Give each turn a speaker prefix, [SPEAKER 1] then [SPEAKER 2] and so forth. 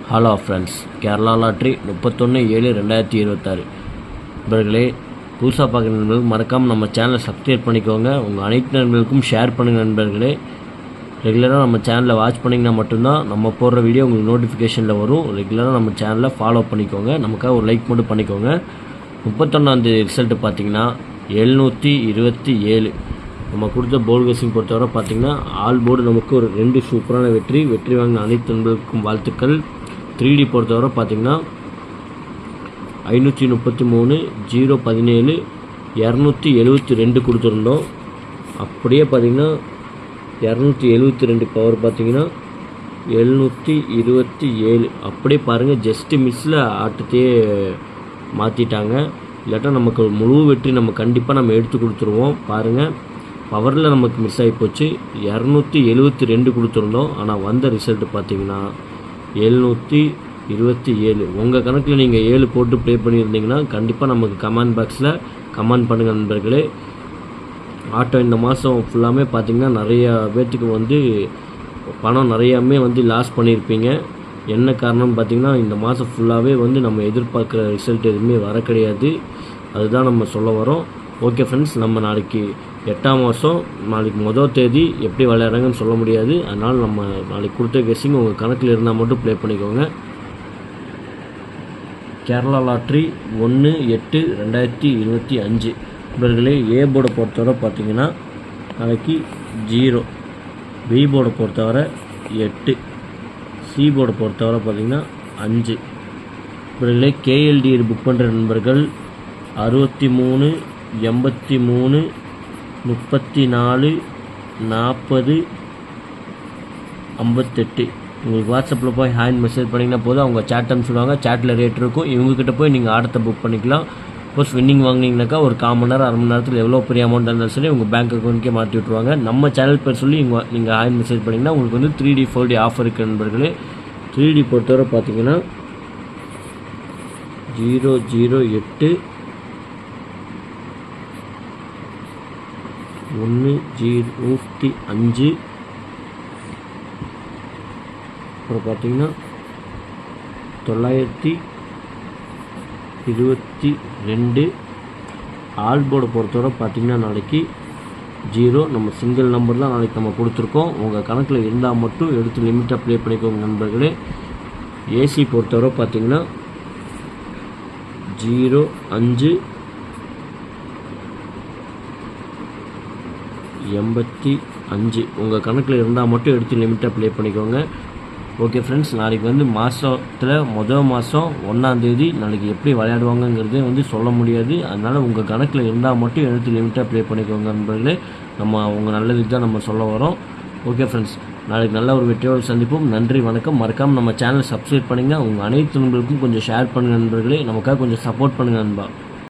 [SPEAKER 1] Hello friends, Kerala lottery 31/7/2026 நண்பர்களே, புதுசாக பார்க்குற நண்பர்களுக்கு மறக்காமல் நம்ம சேனலை சப்ஸ்கிரைப் பண்ணிக்கோங்க. உங்கள் அனைத்து நண்பர்களுக்கும் ஷேர் பண்ணுங்கள். நண்பர்களே, ரெகுலராக நம்ம சேனலை வாட்ச் பண்ணிங்கன்னா மட்டும்தான் நம்ம போடுற வீடியோ உங்களுக்கு நோட்டிஃபிகேஷனில் வரும். ரெகுலராக நம்ம சேனலை ஃபாலோ பண்ணிக்கோங்க. நமக்காக ஒரு லைக் மட்டும் பண்ணிக்கோங்க. 31ஆம் ரிசல்ட்டு பார்த்தீங்கன்னா 727. நம்ம கொடுத்த போர்டு கெஸிங் பொறுத்தவரை பார்த்தீங்கன்னா ஆல் போர்டு நமக்கு ஒரு 2 சூப்பரான வெற்றி வாங்கின அனைத்து நண்பர்களுக்கும் வாழ்த்துக்கள். 3D பொறுத்தவரை பார்த்தீங்கன்னா 533, 017, 272 கொடுத்துருந்தோம். அப்படியே பார்த்தீங்கன்னா 272 பவர் பார்த்தீங்கன்னா 727. அப்படியே பாருங்கள், ஜஸ்ட்டு மிஸ்ஸில் ஆட்டத்தையே மாற்றிட்டாங்க. இல்லாட்டா நமக்கு முழு வெற்றி நம்ம கண்டிப்பாக நம்ம எடுத்து கொடுத்துருவோம். பாருங்கள், பவரில் நமக்கு மிஸ் ஆகி போச்சு. 272 கொடுத்துருந்தோம். ஆனால் வந்த ரிசல்ட்டு பார்த்தீங்கன்னா 727. உங்கள் கணக்கில் நீங்கள் 7 போட்டு ப்ளே பண்ணியிருந்தீங்கன்னா கண்டிப்பாக நமக்கு கமெண்ட் பாக்ஸில் கமெண்ட் பண்ணுங்கள் நண்பர்களே. ஆட்டோ இந்த மாதம் ஃபுல்லாமே பார்த்திங்கன்னா நிறையா பேர்த்துக்கு பணம் நிறையாமே லாஸ் பண்ணியிருப்பீங்க. என்ன காரணம்னு பார்த்திங்கன்னா இந்த மாதம் ஃபுல்லாகவே நம்ம எதிர்பார்க்குற ரிசல்ட் எதுவுமே வர கிடையாது. அதுதான் நம்ம சொல்ல வரோம். ஓகே ஃப்ரெண்ட்ஸ், நம்ம நாளைக்கு 8ஆம் மாதம் நாளைக்கு முதல் தேதி எப்படி விளையாடுறாங்கன்னு சொல்ல முடியாது. அதனால் நம்ம நாளைக்கு கொடுத்த கெஸ்ஸிங் உங்கள் கணக்கில் இருந்தால் மட்டும் ப்ளே பண்ணிக்கோங்க. கேரளா லாட்ரி 1/8/2025 இவர்களே. ஏ போர்டை பொறுத்தவரை பார்த்தீங்கன்னா நாளைக்கு 0, பி போர்டை பொறுத்தவரை 8, சி போர்டை பொறுத்தவரை பார்த்தீங்கன்னா 5. இவர்களே கேஎல்டி புக் பண்ணுற நண்பர்கள் 63, 83, 34, 40, 58. உங்களுக்கு வாட்ஸ்அப்பில் போய் ஹேண்ட் மெசேஜ் பண்ணிங்கன்னா போதும். அவங்க சேட் அனுப்பிச்சுடுவாங்க. சேட்டில் ரேட் இருக்கும். இவங்ககிட்ட போய் நீங்கள் ஆடத்தை புக் பண்ணிக்கலாம். சப்போஸ் வின்னிங் வாங்கினீங்கனாக்கா ஒரு 1/4 மணி நேரம் 1/2 மணி நேரத்தில் எவ்வளோ பெரிய அமௌண்ட் இருந்தாலும் சரி உங்கள் பேங்க் அக்கௌண்ட்கே மாற்றி விட்ருவாங்க. நம்ம சேனல் பேர் சொல்லி நீங்கள் ஹேண்ட் மெசேஜ் பண்ணிங்கன்னா உங்களுக்கு 3D 4D ஆஃபர் இருக்குது நண்பர்களே. 3D பொறுத்தவரை பார்த்தீங்கன்னா 008 105. அப்புறம் பார்த்தீங்கன்னா 922. ஆல் போர்டை பொறுத்தவரை பார்த்தீங்கன்னா நாளைக்கு 0. நம்ம சிங்கிள் நம்பர் தான் நாளைக்கு நம்ம கொடுத்துருக்கோம். உங்கள் கணக்கில் இருந்தால் மட்டும் எடுத்து லிமிட்டாக ப்ளே பண்ணிக்கோங்க நண்பர்களே. ஏசி பொறுத்தவரை பார்த்தீங்கன்னா 05, 85. உங்கள் கணக்கில் இருந்தால் மட்டும் எடுத்து லிமிட்டாக ப்ளே பண்ணிக்கோங்க. ஓகே ஃப்ரெண்ட்ஸ், நாளைக்கு மாதத்தில் முதல் மாதம் 1ஆம் தேதி நாளைக்கு எப்படி விளையாடுவாங்கங்கிறது சொல்ல முடியாது. அதனால் உங்கள் கணக்கில் இருந்தால் மட்டும் எடுத்து லிமிட்டாக ப்ளே பண்ணிக்கோங்க நண்பர்களே. நம்ம உங்கள் நல்லதுக்கு தான் நம்ம சொல்ல வரோம். ஓகே ஃப்ரெண்ட்ஸ், நாளைக்கு நல்ல ஒரு வெற்றியோடு சந்திப்போம். நன்றி, வணக்கம். மறக்காமல் நம்ம சேனலை சப்ஸ்கிரைப் பண்ணுங்கள். உங்கள் அனைத்து நண்பர்களுக்கும் கொஞ்சம் ஷேர் பண்ணுங்கள் நண்பர்களே. நமக்காக கொஞ்சம் சப்போர்ட் பண்ணுங்கள் நண்பா.